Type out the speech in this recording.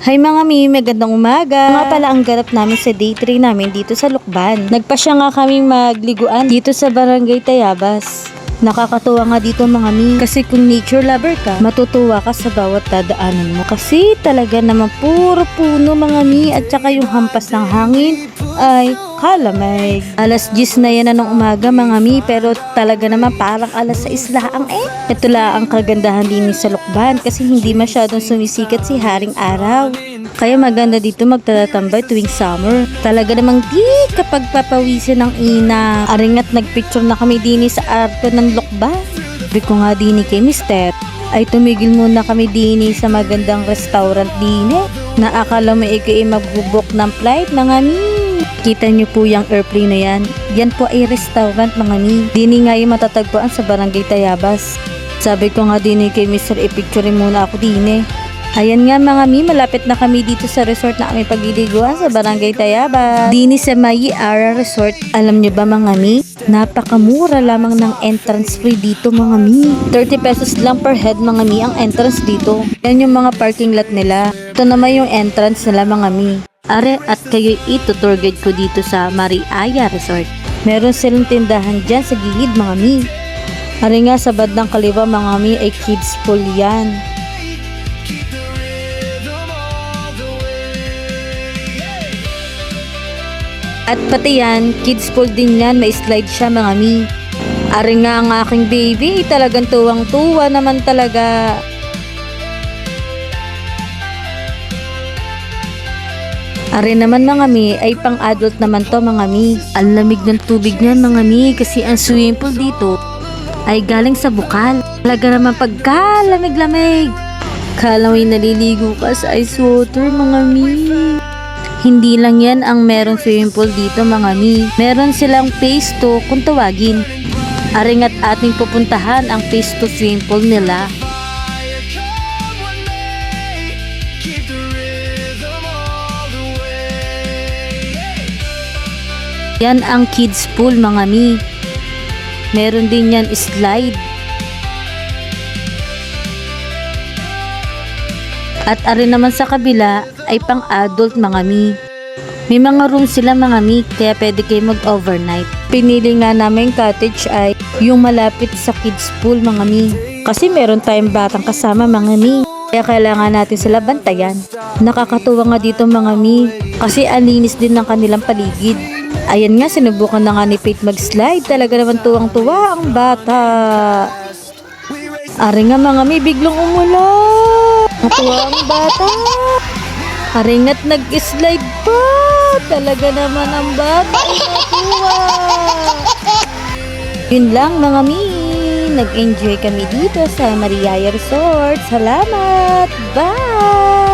Hi mga mi, magandang umaga. Nga pala ang ganap namin sa day 3 namin dito sa Lukban. Nagpasya nga kaming magliguan dito sa Barangay Tayabas. Nakakatuwa nga dito mga mi. Kasi kung nature lover ka, matutuwa ka sa bawat dadaanan mo. Kasi talaga naman puro puno mga mi at saka yung hampas ng hangin ay kalamig. Alas 10 na yan na ng umaga mga mi, pero talaga naman parang alas 6 lang eh. Ito lang ang kagandahan din sa Lukban kasi hindi masyadong sumisikat si Haring Araw. Kaya maganda dito magtatatambay tuwing summer. Talaga namang di kapag papawisan ng ina. Aringat nagpicture na kami din sa arko ng Lukban. Sabi ko nga din kay Mister, ay tumigil muna kami din sa magandang restaurant din na akala mo ikay magbubok ng flight mga mi. Kita nyo po yung airplane na yan. Yan po ay restaurant mga mi. Dini nga yung matatagpuan sa Barangay Tayabas. Sabi ko nga din kay Mr. I-picture muna ako din. Ayan nga mga mi, malapit na kami dito sa resort na kami pagliliguan sa Barangay Tayabas. Dini sa Mayi Ara Resort. Alam nyo ba mga mi? Napakamura lamang ng entrance fee dito mga mi. 30 pesos lang per head mga mi ang entrance dito. Yan yung mga parking lot nila. Ito naman yung entrance nila mga mi. Are at kayo ito-tour guide ko dito sa Mariaya Resort. Meron silang tindahan dyan sa gilid mga mi. Are nga sa bandang kaliwa mga mi ay kids pool yan. At pati yan, kids pool din yan, may slide siya mga mi. Are nga ang aking baby, talagang tuwang-tuwa naman talaga. Are naman mga mi, ay pang adult naman to mga mi. Ang lamig ng tubig niyan mga mi, kasi ang swimming pool dito ay galing sa bukal. Talaga naman pagkalamig-lamig. Kala mo'y naliligo ka sa ice water mga mi. Hindi lang yan ang merong swimming pool dito mga mi. Meron silang phase 2 kung tawagin. Are nga't ating pupuntahan ang phase 2 swimming pool nila. Yan ang kids pool mga mi. Meron din yan slide. At ari naman sa kabila ay pang adult mga mi. May mga room sila mga mi, kaya pwede kayo mag-overnight. Pinili nga namin cottage ay yung malapit sa kids pool mga mi. Kasi meron tayong batang kasama mga mi. Kaya kailangan natin sila bantayan. Nakakatuwa nga dito mga mi. Kasi alinis din ng kanilang paligid. Ayan nga, sinubukan na nga ni Faith mag-slide. Talaga naman tuwang-tuwa ang bata. Ari nga mga mi, biglang umulan. Natuwa ang bata. Ari nga't nag-slide pa. Talaga naman ang bata ay natuwa. Yun lang mga mi. Nag-enjoy kami dito sa Mariaya Resort. Salamat. Bye!